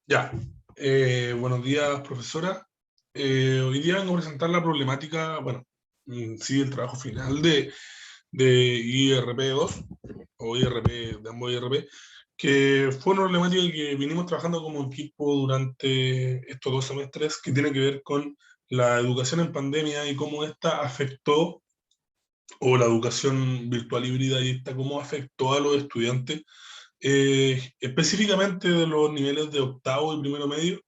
Ya, buenos días, profesora. Hoy día vengo a presentar la problemática, bueno, sí, el trabajo final de IRP2 o IRP, de ambos IRP, que fue una problemática que vinimos trabajando como equipo durante estos 2 semestres, que tiene que ver con la educación en pandemia y cómo esta afectó, o la educación virtual híbrida y esta, cómo afectó a los estudiantes, específicamente de los niveles de octavo y primero medio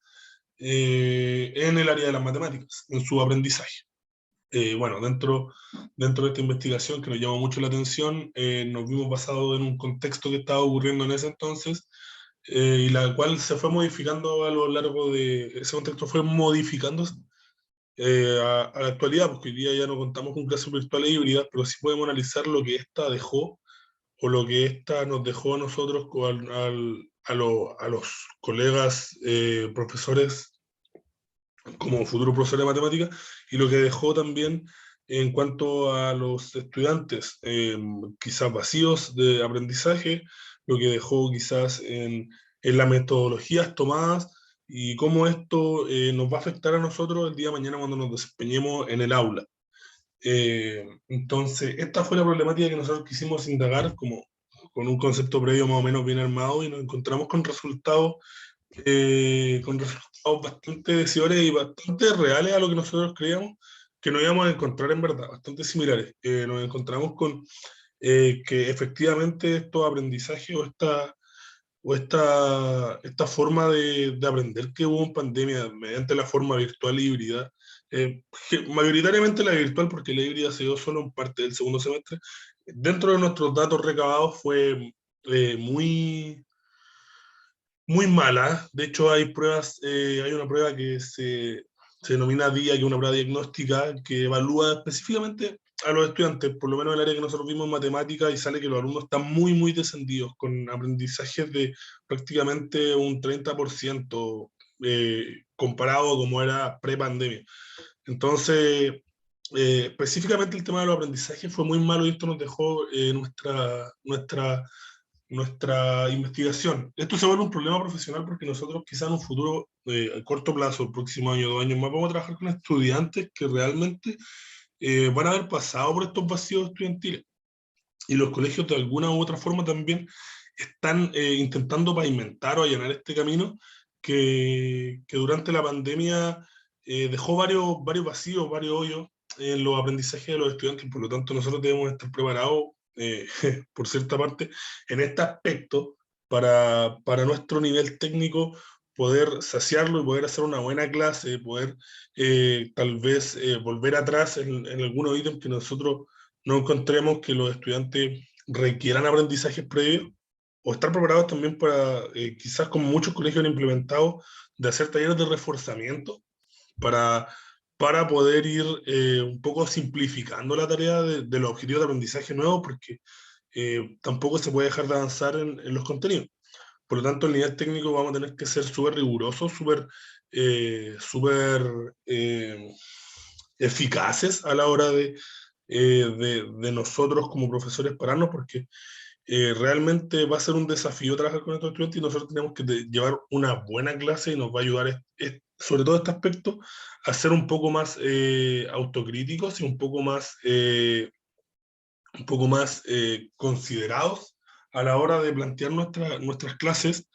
en el área de las matemáticas, en su aprendizaje. Bueno, dentro de esta investigación que nos llamó mucho la atención, nos vimos basados en un contexto que estaba ocurriendo en ese entonces, y la cual se fue modificando a lo largo de ese contexto, fue modificándose a la actualidad, porque hoy día ya no contamos con clases virtuales híbridas, pero sí podemos analizar lo que ésta dejó o lo que ésta nos dejó a nosotros, a los colegas profesores como futuro profesor de matemática, y lo que dejó también en cuanto a los estudiantes, quizás vacíos de aprendizaje, lo que dejó quizás en las metodologías tomadas y cómo esto nos va a afectar a nosotros el día de mañana cuando nos desempeñemos en el aula. Entonces, esta fue la problemática que nosotros quisimos indagar como con un concepto previo más o menos bien armado, y nos encontramos con resultados bastante decidores y bastante reales a lo que nosotros creíamos que nos íbamos a encontrar en verdad, bastante similares. Nos encontramos con que efectivamente estos aprendizajes esta forma de aprender que hubo en pandemia mediante la forma virtual y híbrida, mayoritariamente la virtual porque la híbrida se dio solo en parte del segundo semestre, dentro de nuestros datos recabados fue muy muy mala. De hecho, hay pruebas, hay una prueba que se denomina DIA, que es una prueba diagnóstica que evalúa específicamente a los estudiantes, por lo menos en el área que nosotros vimos en matemática, y sale que los alumnos están muy, muy descendidos, con aprendizajes de prácticamente un 30% comparado a como era pre-pandemia. Entonces, específicamente el tema de los aprendizajes fue muy malo y esto nos dejó nuestra investigación. Esto se vuelve un problema profesional porque nosotros quizás en un futuro, a corto plazo, el próximo año, 2 años más, vamos a trabajar con estudiantes que realmente van a haber pasado por estos vacíos estudiantiles. Y los colegios de alguna u otra forma también están intentando pavimentar o allanar este camino que durante la pandemia dejó varios vacíos, varios hoyos en los aprendizajes de los estudiantes. Por lo tanto, nosotros debemos estar preparados, por cierta parte, en este aspecto para nuestro nivel técnico poder saciarlo y poder hacer una buena clase, poder tal vez volver atrás en algunos ítems que nosotros no encontremos que los estudiantes requieran aprendizajes previos, o estar preparados también para, quizás como muchos colegios han implementado, de hacer talleres de reforzamiento para, para poder ir un poco simplificando la tarea de los objetivos de aprendizaje nuevos, porque tampoco se puede dejar de avanzar en los contenidos. Por lo tanto, el nivel técnico vamos a tener que ser súper rigurosos, súper eficaces a la hora de nosotros como profesores pararnos, porque realmente va a ser un desafío trabajar con estos estudiantes y nosotros tenemos que llevar una buena clase y nos va a ayudar, sobre todo este aspecto, a ser un poco más autocríticos y un poco más considerados a la hora de plantear nuestras clases,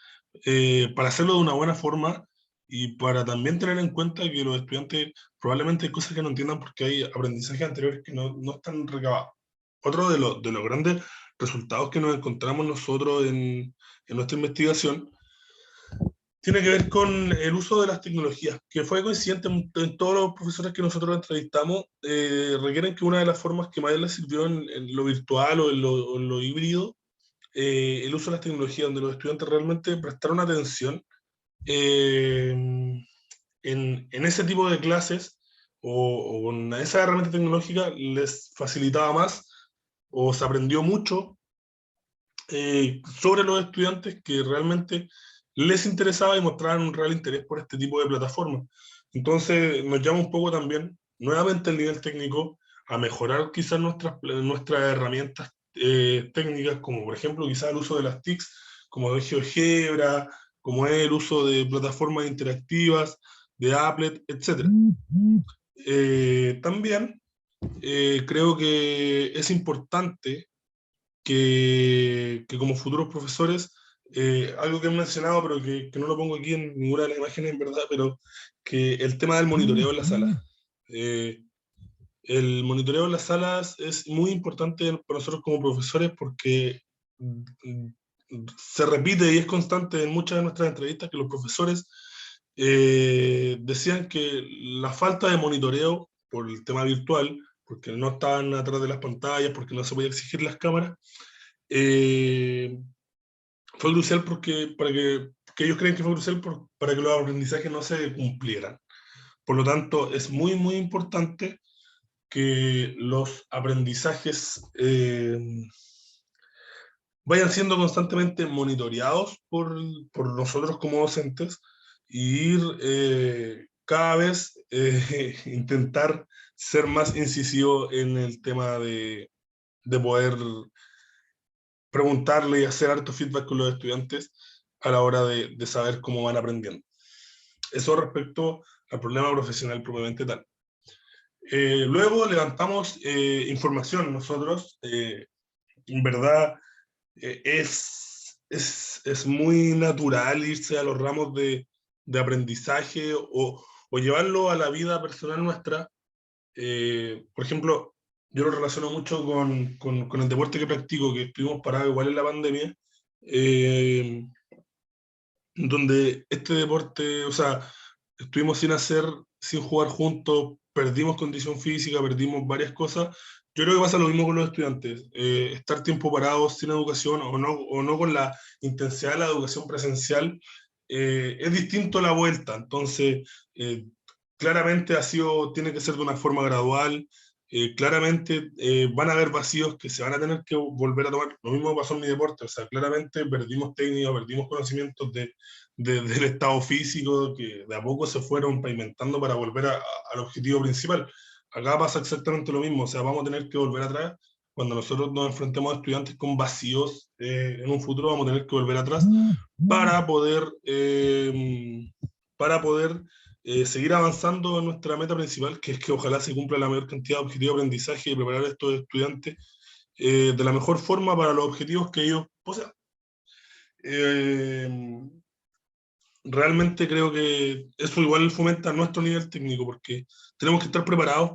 para hacerlo de una buena forma y para también tener en cuenta que los estudiantes probablemente hay cosas que no entiendan porque hay aprendizajes anteriores que no están recabados. Otro de los grandes resultados que nos encontramos nosotros en nuestra investigación tiene que ver con el uso de las tecnologías, que fue coincidente en todos los profesores que nosotros entrevistamos. Requieren que una de las formas que más les sirvió en lo virtual o en lo híbrido, el uso de las tecnologías, donde los estudiantes realmente prestaron atención eh, en ese tipo de clases, o con esa herramienta tecnológica les facilitaba más o se aprendió mucho sobre los estudiantes que realmente les interesaba y mostraban un real interés por este tipo de plataformas. Entonces nos llama un poco también, nuevamente el nivel técnico, a mejorar quizás nuestras herramientas técnicas, como por ejemplo quizás el uso de las TICs, como de GeoGebra, como es el uso de plataformas interactivas, de applet, etc. También creo que es importante que como futuros profesores, algo que he mencionado, pero que no lo pongo aquí en ninguna de las imágenes, en verdad, pero que el tema del monitoreo en la sala. El monitoreo en las salas es muy importante para nosotros como profesores porque se repite y es constante en muchas de nuestras entrevistas que los profesores decían que la falta de monitoreo por el tema virtual, porque no estaban atrás de las pantallas, porque no se podía exigir las cámaras, eh, fue crucial que ellos creen que fue crucial para que los aprendizajes no se cumplieran. Por lo tanto, es muy, muy importante que los aprendizajes vayan siendo constantemente monitoreados por nosotros como docentes y ir cada vez intentar ser más incisivo en el tema de poder preguntarle y hacer harto feedback con los estudiantes a la hora de saber cómo van aprendiendo. Eso respecto al problema profesional propiamente tal. Luego levantamos información nosotros. En verdad, es muy natural irse a los ramos de aprendizaje o llevarlo a la vida personal nuestra. Por ejemplo, yo lo relaciono mucho con el deporte que practico, que estuvimos parados igual en la pandemia, eh, donde este deporte, o sea, estuvimos sin jugar juntos, perdimos condición física, perdimos varias cosas. Yo creo que pasa lo mismo con los estudiantes. Estar tiempo parados sin educación o no con la intensidad de la educación presencial es distinto a la vuelta. Entonces, claramente tiene que ser de una forma gradual. Claramente van a haber vacíos que se van a tener que volver a tomar. Lo mismo pasó en mi deporte. O sea, claramente perdimos técnica, perdimos conocimientos del estado físico que de a poco se fueron pavimentando para volver al objetivo principal. Acá pasa exactamente lo mismo, o sea, vamos a tener que volver atrás. Cuando nosotros nos enfrentemos a estudiantes con vacíos en un futuro, vamos a tener que volver atrás para poder, para poder seguir avanzando en nuestra meta principal, que es que ojalá se cumpla la mayor cantidad de objetivos de aprendizaje y preparar a estos estudiantes de la mejor forma para los objetivos que ellos posean. Realmente creo que eso igual fomenta nuestro nivel técnico, porque tenemos que estar preparados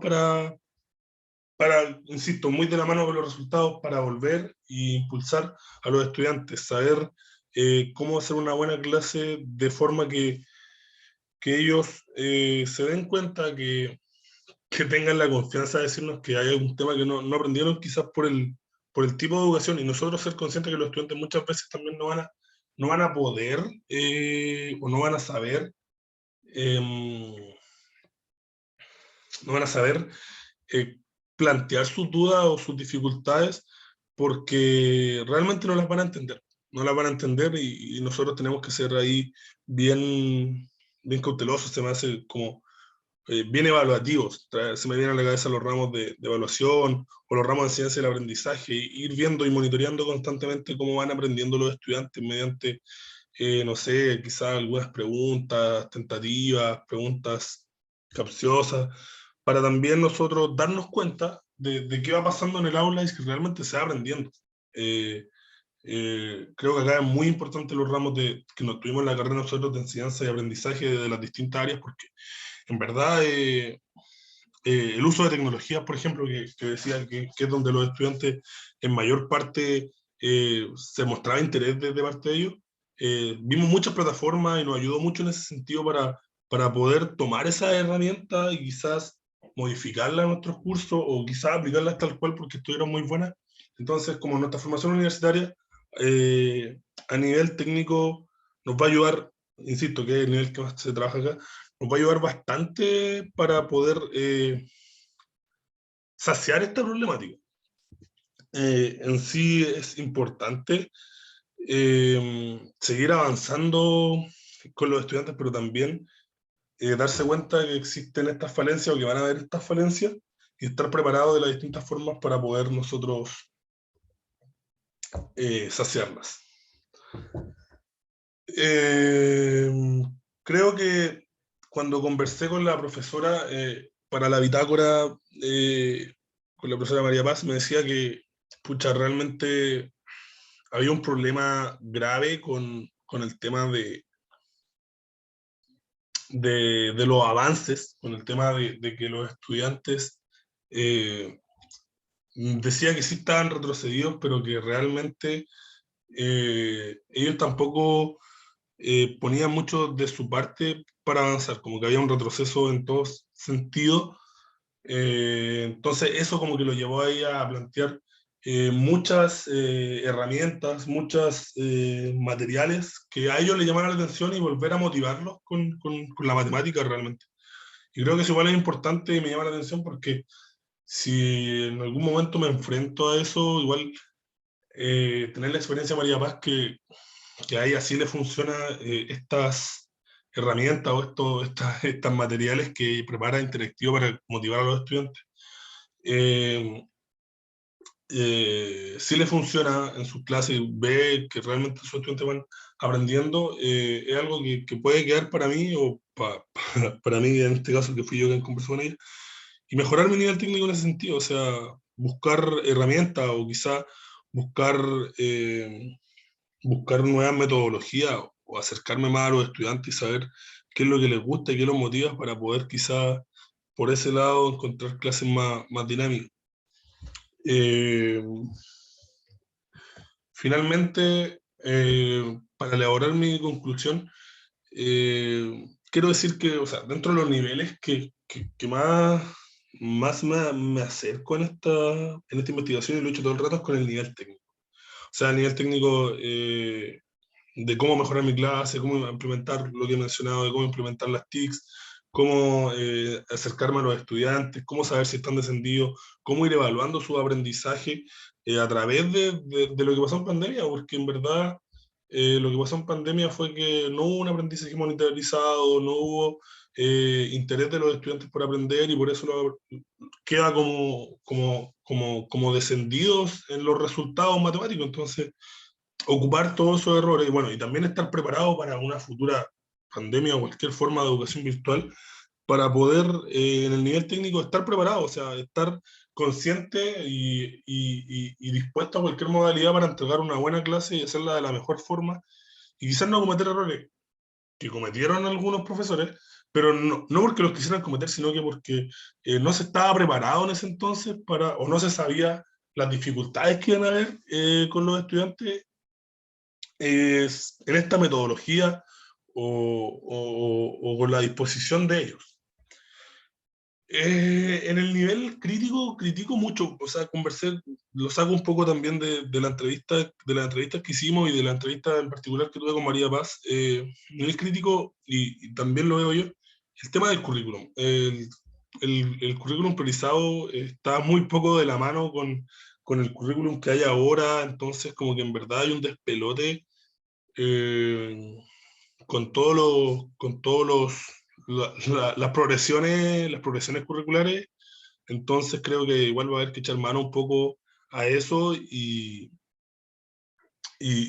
insisto, muy de la mano con los resultados, para volver e impulsar a los estudiantes, saber cómo hacer una buena clase de forma que ellos se den cuenta, que tengan la confianza de decirnos que hay algún tema que no aprendieron, quizás por el tipo de educación, y nosotros ser conscientes que los estudiantes muchas veces también no van a poder o no van a saber eh, plantear sus dudas o sus dificultades porque realmente no las van a entender. No las van a entender y nosotros tenemos que ser ahí bien, bien cautelosos, se me hace como bien evaluativos. Se me vienen a la cabeza los ramos de evaluación o los ramos de ciencia del aprendizaje, ir viendo y monitoreando constantemente cómo van aprendiendo los estudiantes mediante, no sé, quizás algunas preguntas tentativas, preguntas capciosas, para también nosotros darnos cuenta de qué va pasando en el aula y que realmente se va aprendiendo. Eh, Creo que acá es muy importante los ramos que nos tuvimos en la carrera nosotros de enseñanza y aprendizaje de las distintas áreas, porque en verdad el uso de tecnologías, por ejemplo, que decía que es donde los estudiantes en mayor parte se mostraba interés de parte de ellos, vimos muchas plataformas y nos ayudó mucho en ese sentido para poder tomar esa herramienta y quizás modificarla en nuestros cursos o quizás aplicarlas tal cual porque estuvieron muy buenas. Entonces, como nuestra formación universitaria a nivel técnico nos va a ayudar, insisto, que es el nivel que más se trabaja acá, nos va a ayudar bastante para poder saciar esta problemática. En sí es importante seguir avanzando con los estudiantes, pero también darse cuenta que existen estas falencias o que van a haber estas falencias y estar preparados de las distintas formas para poder nosotros saciarlas. Eh, Creo que cuando conversé con la profesora para la bitácora, con la profesora María Paz, me decía que, pucha, realmente había un problema grave con el tema de los avances, con el tema de que los estudiantes eh, decía que sí estaban retrocedidos, pero que realmente ellos tampoco ponían mucho de su parte para avanzar, como que había un retroceso en todos sentidos. Entonces eso como que lo llevó ahí a plantear muchas herramientas, muchos materiales que a ellos les llamaran la atención y volver a motivarlos con la matemática realmente. Y creo que eso igual es importante y me llama la atención porque si en algún momento me enfrento a eso, igual tener la experiencia de María Paz que a ella sí le funciona estas herramientas o estas materiales que prepara Interactivo para motivar a los estudiantes. Eh, sí le funciona en sus clases, ve que realmente sus estudiantes van aprendiendo, es algo que puede quedar para mí o para mí en este caso que fui yo quien conversó con ella, y mejorar mi nivel técnico en ese sentido, o sea, buscar herramientas o quizá buscar, eh, buscar nuevas metodologías o acercarme más a los estudiantes y saber qué es lo que les gusta y qué los motiva para poder quizá por ese lado encontrar clases más dinámicas. Eh, Finalmente, para elaborar mi conclusión, quiero decir que, o sea, dentro de los niveles que más me acerco en esta investigación y lo he hecho todo el rato es con el nivel técnico. O sea, el nivel técnico de cómo mejorar mi clase, cómo implementar lo que he mencionado, de cómo implementar las TICs, cómo acercarme a los estudiantes, cómo saber si están descendidos, cómo ir evaluando su aprendizaje a través de lo que pasó en pandemia, porque en verdad lo que pasó en pandemia fue que no hubo un aprendizaje monitorizado, no hubo interés de los estudiantes por aprender y por eso queda como descendidos en los resultados matemáticos. Entonces, ocupar todos esos errores y bueno, y también estar preparado para una futura pandemia o cualquier forma de educación virtual para poder en el nivel técnico estar preparado, o sea, estar consciente y dispuesto a cualquier modalidad para entregar una buena clase y hacerla de la mejor forma y quizás no cometer errores que cometieron algunos profesores, pero no porque los quisieran cometer, sino que porque no se estaba preparado en ese entonces para, o no se sabía las dificultades que iban a haber con los estudiantes en esta metodología o con la disposición de ellos. En el nivel crítico, critico mucho, o sea, conversé, lo saco un poco también de la entrevista, de las entrevistas que hicimos y de la entrevista en particular que tuve con María Paz. Nivel crítico, y también lo veo yo, el tema del currículum. El currículum priorizado está muy poco de la mano con el currículum que hay ahora, entonces como que en verdad hay un despelote eh, con todos las progresiones curriculares, entonces creo que igual va a haber que echar mano un poco a eso y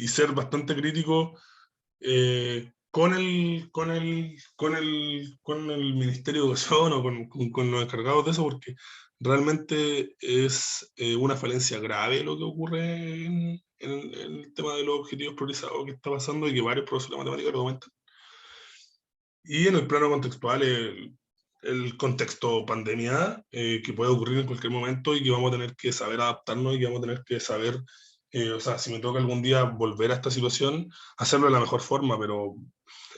ser bastante crítico con el Ministerio de Educación o con los encargados de eso, porque realmente es una falencia grave lo que ocurre en el tema de los objetivos priorizados que está pasando y que varios profesores de matemáticas lo comentan. Y en el plano contextual, el contexto pandemia, que puede ocurrir en cualquier momento y que vamos a tener que saber adaptarnos y que vamos a tener que saber, o sea, si me toca algún día volver a esta situación, hacerlo de la mejor forma, pero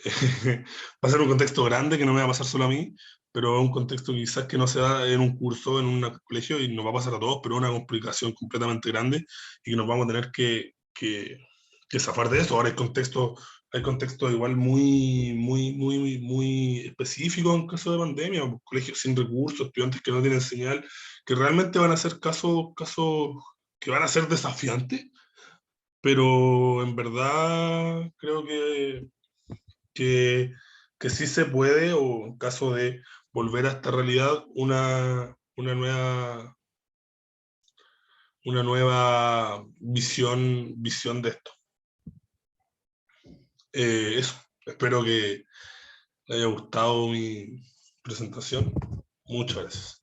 va a ser un contexto grande que no me va a pasar solo a mí, pero un contexto quizás que no se da en un curso, en un colegio y nos va a pasar a todos, pero una complicación completamente grande y que nos vamos a tener que zafar de eso. Ahora hay contextos igual muy específicos en caso de pandemia, pues, colegios sin recursos, estudiantes que no tienen señal, que realmente van a ser casos que van a ser desafiantes, pero en verdad creo que, que sí se puede, o en caso de volver a esta realidad, una nueva visión de esto. Eso, espero que le haya gustado mi presentación. Muchas gracias.